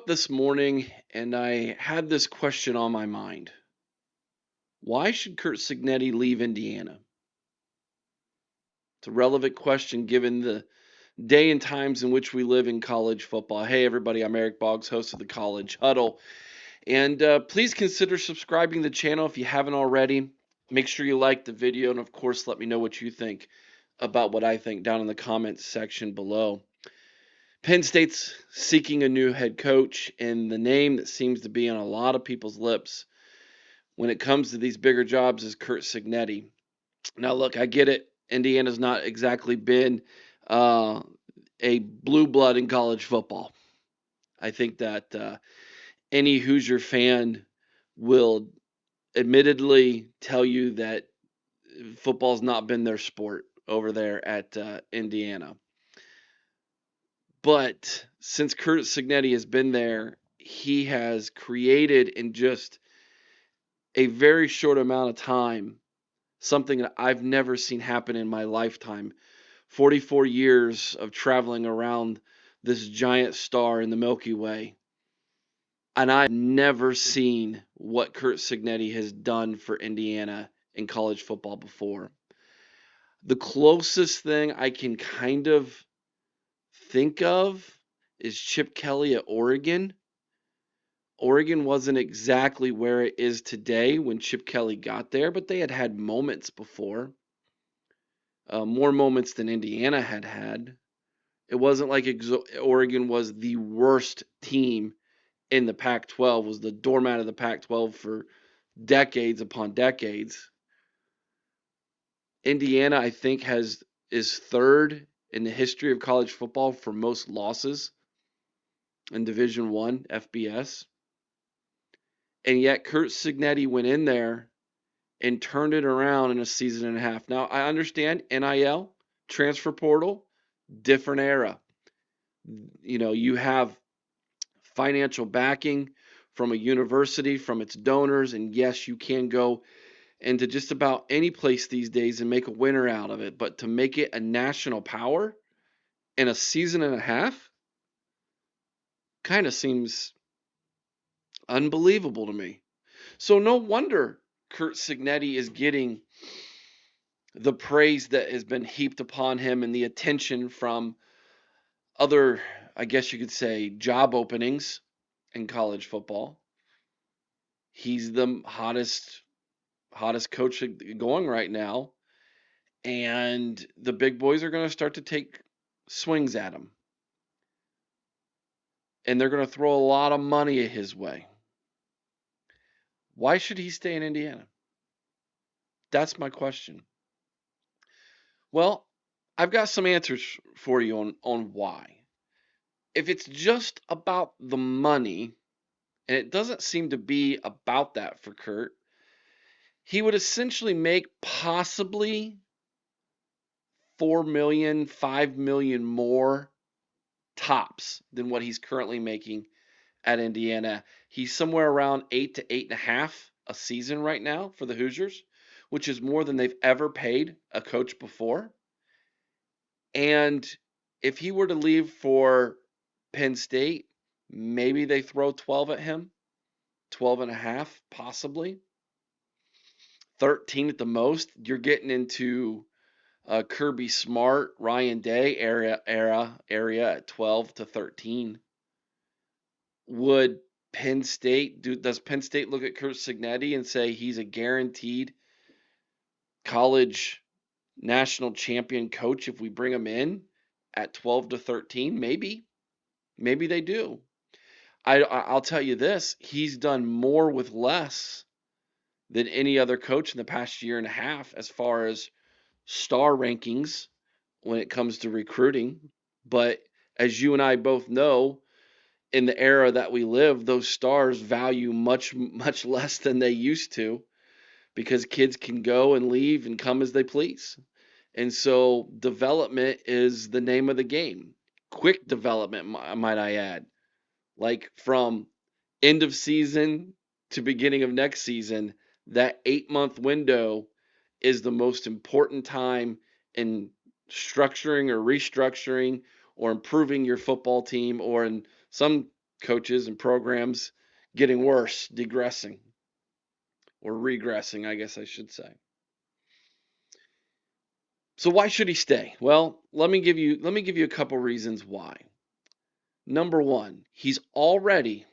up this morning and I had this question on my mind. Why should Curt Signetti leave Indiana? It's a relevant question given the day and times in which we live in college football. Hey, everybody, I'm Eric Boggs, host of the College Huddle. And please consider subscribing to the channel if you haven't already. Make sure you like the video and, of course, let me know what you think about what I think down in the comments section below. Penn State's seeking a new head coach, and the name that seems to be on a lot of people's lips when it comes to these bigger jobs is Curt Signetti. Now, look, I get it. Indiana's not exactly been uh, a blue blood in college football. I think that any Hoosier fan will admittedly tell you that football's not been their sport over there at Indiana. But since Curt Signetti has been there, he has created in just a very short amount of time something that I've never seen happen in my lifetime. 44 years of traveling around this giant star in the Milky Way. And I've never seen what Curt Signetti has done for Indiana in college football before. The closest thing I can kind of think of is Chip Kelly at Oregon. Oregon wasn't exactly where it is today when Chip Kelly got there, but they had had moments before. More moments than Indiana had had. It wasn't like Oregon was the worst team in the Pac-12, was the doormat of the Pac-12 for decades upon decades. Indiana, I think, is third in the history of college football for most losses in Division I FBS. And yet Curt Signetti went in there and turned it around in a season and a half. Now, I understand NIL, transfer portal, different era. You know, you have financial backing from a university, from its donors, and yes, you can go into just about any place these days and make a winner out of it. But to make it a national power in a season and a half kind of seems unbelievable to me. So no wonder Curt Signetti is getting the praise that has been heaped upon him and the attention from other, I guess you could say, job openings in college football. He's the hottest coach going right now, and the big boys are going to start to take swings at him, and they're going to throw a lot of money his way. Why should he stay in Indiana? That's my question. Well, I've got some answers for you on why. If it's just about the money, and it doesn't seem to be about that for Curt, he would essentially make possibly 4 million, 5 million more tops than what he's currently making at Indiana. He's somewhere around 8 to 8.5 a season right now for the Hoosiers, which is more than they've ever paid a coach before. And if he were to leave for Penn State, maybe they throw 12 at him, 12 and a half, possibly 13 at the most. You're getting into Kirby Smart, Ryan Day area at 12 to 13. Would Penn State does Penn State look at Curt Signetti and say he's a guaranteed college national champion coach if we bring him in at 12 to 13? Maybe they do. I'll tell you this, he's done more with less than any other coach in the past year and a half as far as star rankings when it comes to recruiting. But as you and I both know, in the era that we live, those stars value much less than they used to because kids can go and leave and come as they please. And so development is the name of the game. Quick development, might I add. Like from end of season to beginning of next season, that 8-month window is the most important time in structuring or restructuring or improving your football team, or in some coaches and programs getting worse, degressing, or regressing, I guess I should say. So why should he stay? Well, let me give you a couple reasons why. Number one, he's already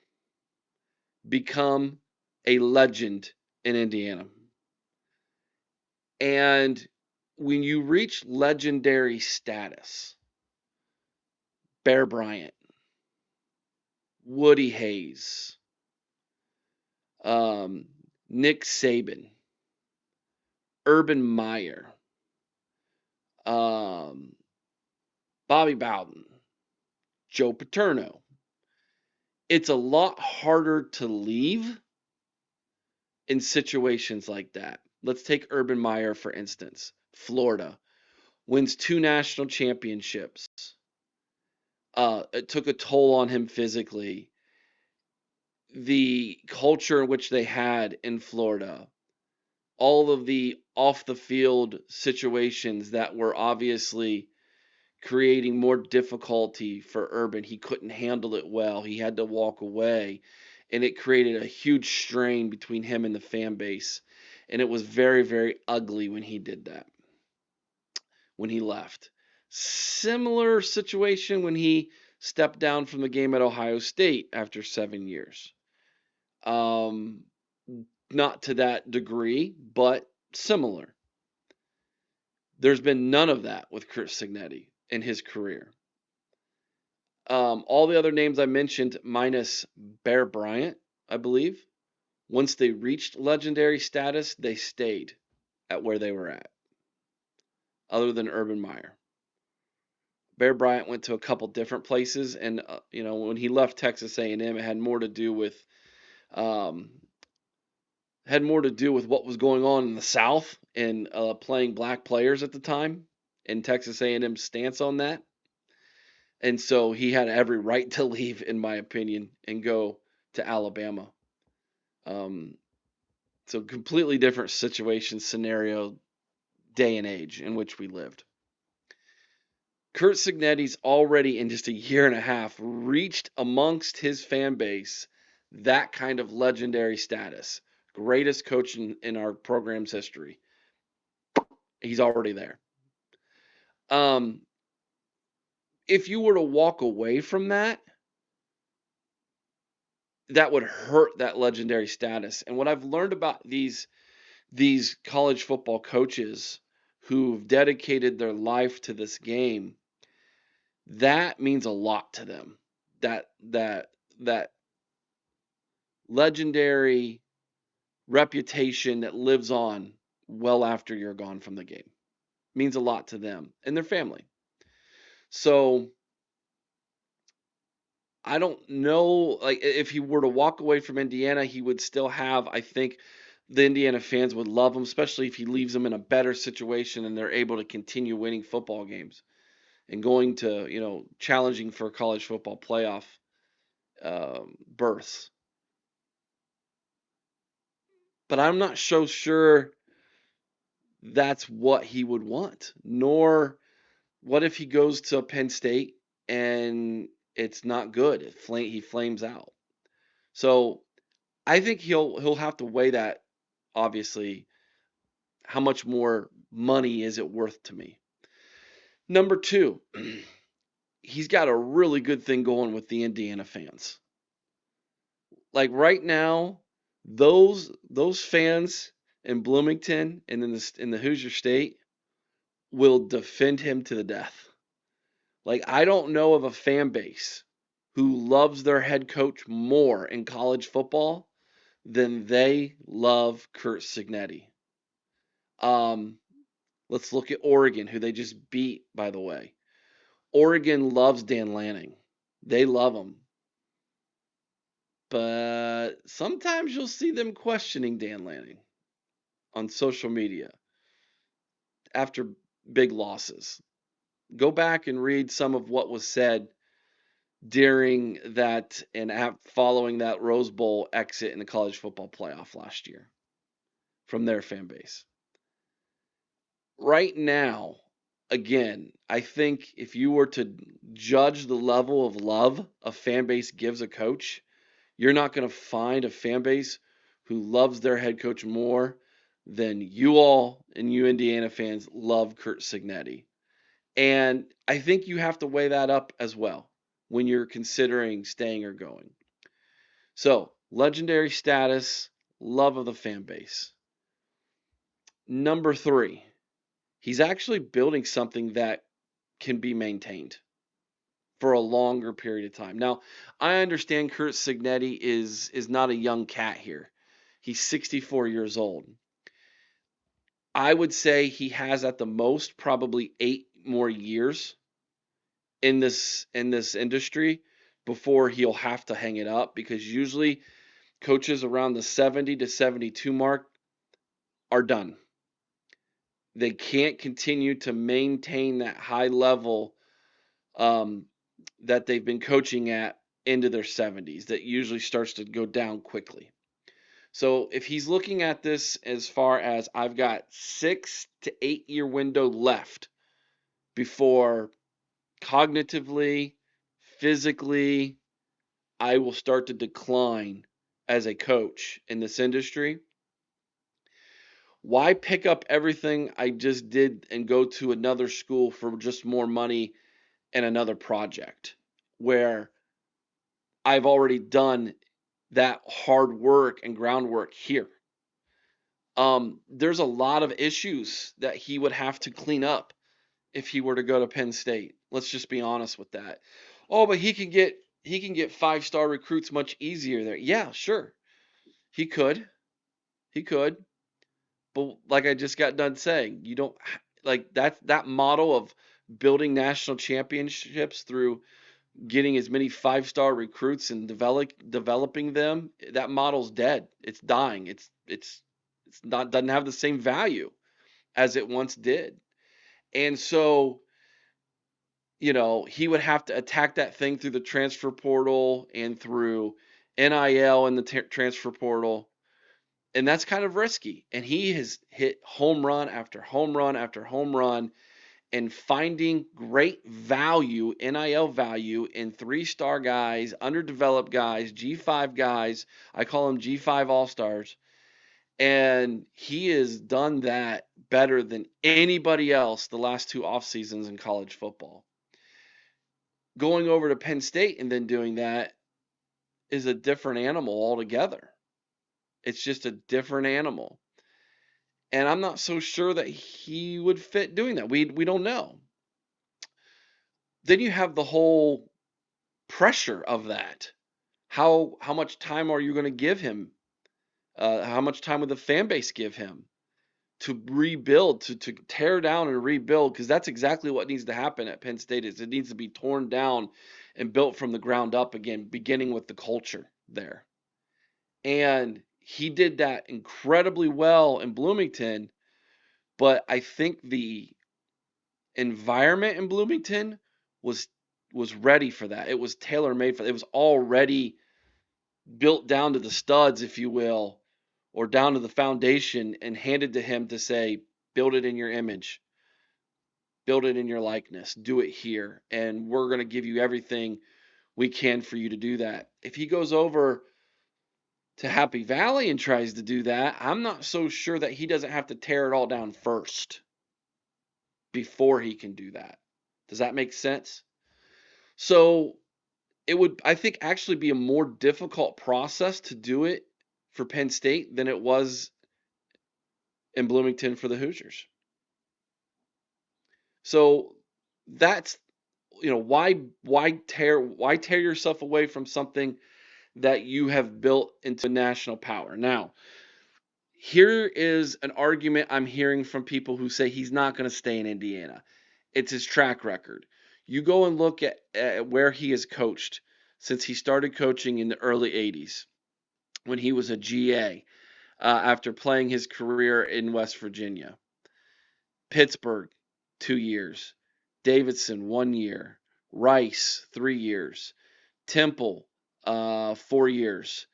become a legend in Indiana. And when you reach legendary status, Bear Bryant, Woody Hayes, Nick Saban, Urban Meyer, Bobby Bowden, Joe Paterno, it's a lot harder to leave in situations like that. Let's take Urban Meyer, for instance. Florida wins 2 national championships. It took a toll on him physically. The culture in which they had in Florida, all of the off the field situations that were obviously creating more difficulty for Urban. He couldn't handle it well. He had to walk away, and it created a huge strain between him and the fan base. And it was very, very ugly when he did that, when he left. Similar situation when he stepped down from the game at Ohio State after 7 years. Not to that degree, but similar. There's been none of that with Curt Signetti in his career. All the other names I mentioned, minus Bear Bryant, I believe, once they reached legendary status, they stayed at where they were at, other than Urban Meyer. Bear Bryant went to a couple different places, and when he left Texas A&M, it had more to do with what was going on in the South and playing black players at the time, and Texas A&M's stance on that. And so he had every right to leave, in my opinion, and go to Alabama. So completely different situation, scenario, day and age in which we lived. Curt Signetti's already in just a year and a half reached amongst his fan base that kind of legendary status. Greatest coach in our program's history. He's already there. If you were to walk away from that, that would hurt that legendary status. And what I've learned about these college football coaches who've dedicated their life to this game, that means a lot to them. That legendary reputation that lives on well after you're gone from the game means a lot to them and their family. So I don't know, like, if he were to walk away from Indiana, he would still have, I think the Indiana fans would love him, especially if he leaves them in a better situation and they're able to continue winning football games and going to, challenging for college football playoff berths. But I'm not so sure that's what he would want. Nor what if he goes to Penn State and it's not good. He flames out. So I think he'll have to weigh that, obviously, how much more money is it worth to me. Number two, he's got a really good thing going with the Indiana fans. Like right now, those fans in Bloomington and in the Hoosier State will defend him to the death. Like, I don't know of a fan base who loves their head coach more in college football than they love Curt Signetti. Let's look at Oregon, who they just beat, by the way. Oregon loves Dan Lanning. They love him. But sometimes you'll see them questioning Dan Lanning on social media after big losses. Go back and read some of what was said during that and following that Rose Bowl exit in the college football playoff last year. from their fan base. Right now, again, I think if you were to judge the level of love a fan base gives a coach, you're not going to find a fan base who loves their head coach more than you all and you Indiana fans love Curt Signetti. And I think you have to weigh that up as well when you're considering staying or going. So, legendary status, love of the fan base. Number 3, he's actually building something that can be maintained for a longer period of time. Now, I understand Curt Signetti is not a young cat here. He's 64 years old. I would say he has at the most probably 8 more years in this industry before he'll have to hang it up, because usually coaches around the 70 to 72 mark are done. They can't continue to maintain that high level um, that they've been coaching at into their 70s. That usually starts to go down quickly. So if he's looking at this as far as I've got 6 to 8 year window left before cognitively, physically, I will start to decline as a coach in this industry, why pick up everything I just did and go to another school for just more money and another project where I've already done that hard work and groundwork here? There's a lot of issues that he would have to clean up if he were to go to Penn State. Let's just be honest with that. Oh, but he can get 5-star recruits much easier there. Yeah, sure. He could. He could. But like I just got done saying, you don't like that model of building national championships through getting as many 5-star recruits and developing them. That model's dead. It's dying. It's not, doesn't have the same value as it once did. And so, he would have to attack that thing through the transfer portal and through NIL and the transfer portal. And that's kind of risky. And he has hit home run after home run after home run and finding great value, NIL value, in 3-star guys, underdeveloped guys, G5 guys. I call them G5 All-Stars. And he has done that better than anybody else the last 2 off seasons in college football. Going over to Penn State and then doing that is a different animal altogether. It's just a different animal. And I'm not so sure that he would fit doing that. We don't know. Then you have the whole pressure of that. How much time are you going to give him? How much time would the fan base give him to rebuild, to tear down and rebuild? Because that's exactly what needs to happen at Penn State. Is it needs to be torn down and built from the ground up again, beginning with the culture there. And he did that incredibly well in Bloomington, but I think the environment in Bloomington was was ready for that. It was tailor made for that. It was already built down to the studs, if you will, or down to the foundation and handed to him to say, build it in your image, build it in your likeness, do it here, and we're going to give you everything we can for you to do that. If he goes over to Happy Valley and tries to do that, I'm not so sure that he doesn't have to tear it all down first before he can do that. Does that make sense? So it would, I think, actually be a more difficult process to do it for Penn State than it was in Bloomington for the Hoosiers. So that's, why tear yourself away from something that you have built into national power? Now, here is an argument I'm hearing from people who say he's not going to stay in Indiana. It's his track record. You go and look at where he has coached since he started coaching in the early 80s when he was a GA after playing his career in West Virginia. Pittsburgh, 2 years. Davidson, 1 year. Rice, 3 years. Temple, 4 years.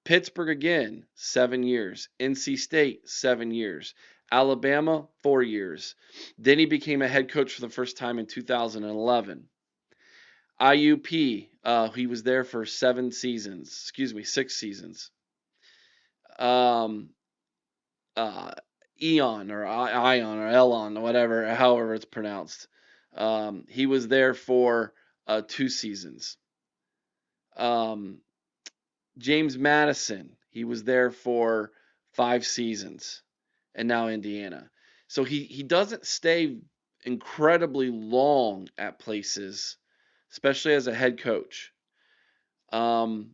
Pittsburgh again, 7 years. NC State, 7 years. Alabama, 4 years. Then he became a head coach for the first time in 2011. IUP, he was there for 6 seasons. Um, Eon or Ion or Elon or whatever, however it's pronounced. He was there for 2 seasons. James Madison, he was there for 5 seasons, and now Indiana. So he doesn't stay incredibly long at places, especially as a head coach. So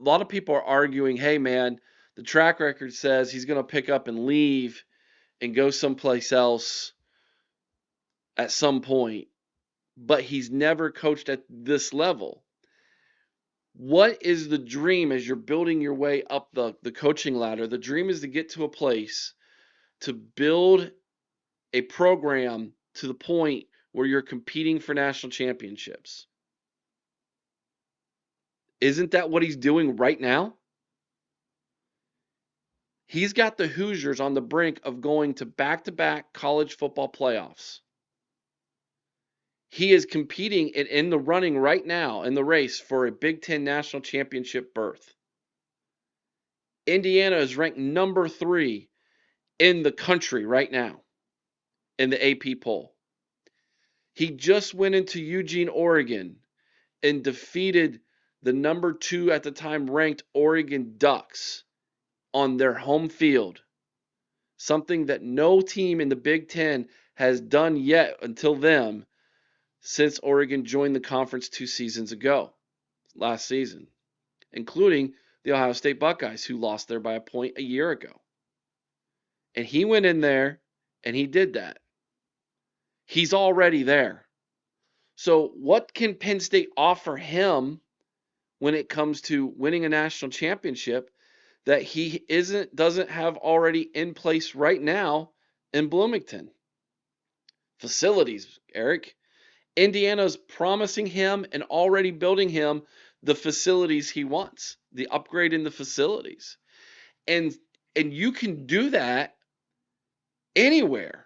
a lot of people are arguing, hey man, the track record says he's going to pick up and leave and go someplace else at some point, but he's never coached at this level. What is the dream as you're building your way up the coaching ladder? The dream is to get to a place to build a program to the point where you're competing for national championships. Isn't that what he's doing right now? He's got the Hoosiers on the brink of going to back-to-back college football playoffs. He is competing in the running right now in the race for a Big Ten national championship berth. Indiana is ranked number 3 in the country right now in the AP poll. He just went into Eugene, Oregon, and defeated the number 2 at the time ranked Oregon Ducks on their home field. Something that no team in the Big Ten has done yet until then since Oregon joined the conference 2 seasons ago, last season, including the Ohio State Buckeyes, who lost there by a point a year ago. And he went in there and he did that. He's already there. So what can Penn State offer him when it comes to winning a national championship that he doesn't have already in place right now in Bloomington? Facilities, Eric. Indiana's promising him and already building him the facilities he wants, the upgrade in the facilities. And you can do that anywhere.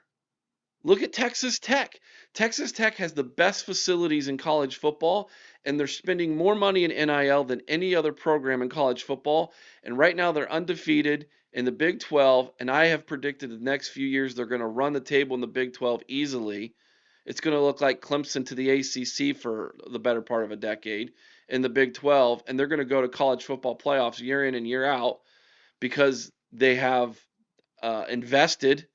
Look at Texas Tech. Texas Tech has the best facilities in college football, and they're spending more money in NIL than any other program in college football. And right now they're undefeated in the Big 12, and I have predicted the next few years they're going to run the table in the Big 12 easily. It's going to look like Clemson to the ACC for the better part of a decade in the Big 12, and they're going to go to college football playoffs year in and year out because they have invested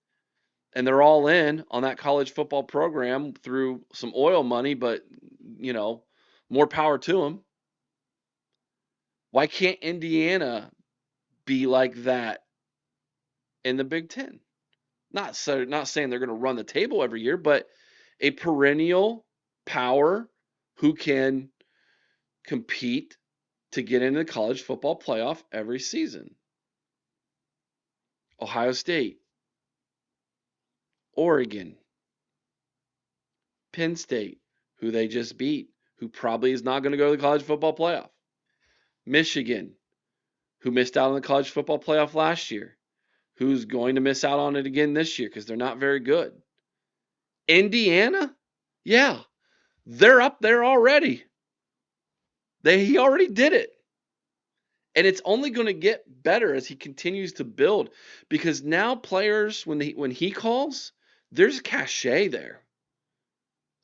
and they're all in on that college football program through some oil money, but, more power to them. Why can't Indiana be like that in the Big Ten? Not saying they're going to run the table every year, but a perennial power who can compete to get into the college football playoff every season. Ohio State, Oregon, Penn State, who they just beat, who probably is not going to go to the college football playoff. Michigan, who missed out on the college football playoff last year, who's going to miss out on it again this year because they're not very good. Indiana, yeah, they're up there already. He already did it. And it's only going to get better as he continues to build because now players, when he calls, there's cachet there.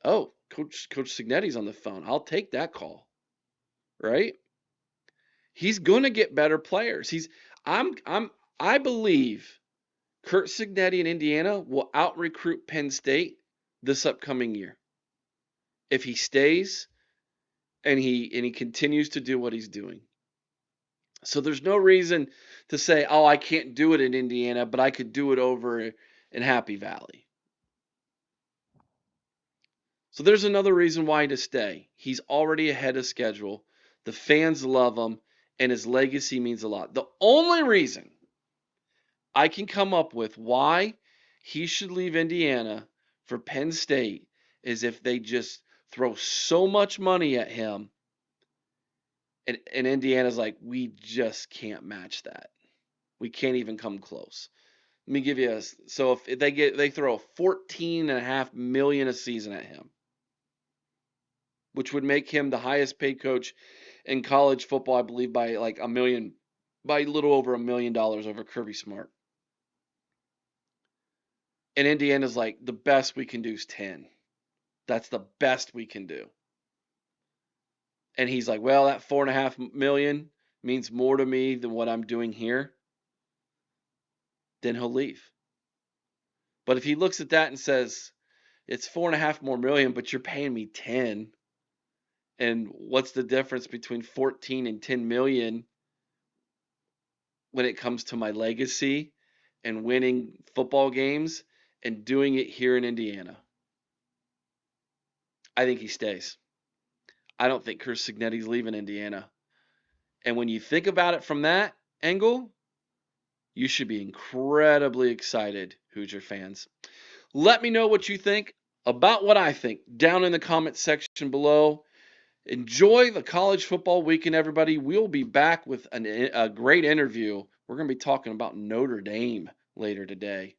Oh, Coach Cignetti's on the phone. I'll take that call. Right? He's going to get better players. I believe Curt Signetti in Indiana will out-recruit Penn State this upcoming year if he stays and he continues to do what he's doing. So there's no reason to say, oh, I can't do it in Indiana, but I could do it over in Happy Valley. So there's another reason why to stay. He's already ahead of schedule. The fans love him, and his legacy means a lot. The only reason I can come up with why he should leave Indiana for Penn State is if they just throw so much money at him, and Indiana's like, we just can't match that. We can't even come close. Let me give you a, so if they throw 14.5 million a season at him, which would make him the highest paid coach in college football, I believe, by like by a little over $1 million over Kirby Smart. And Indiana's like, the best we can do is 10. That's the best we can do. And he's like, well, that 4.5 million means more to me than what I'm doing here. Then he'll leave. But if he looks at that and says, it's 4.5 more million, but you're paying me 10. And what's the difference between 14 and 10 million when it comes to my legacy and winning football games and doing it here in Indiana? I think he stays. I don't think Curt Signetti's leaving Indiana. And when you think about it from that angle, you should be incredibly excited, Hoosier fans. Let me know what you think about what I think down in the comment section below. Enjoy the college football weekend, everybody. We'll be back with a great interview. We're going to be talking about Notre Dame later today.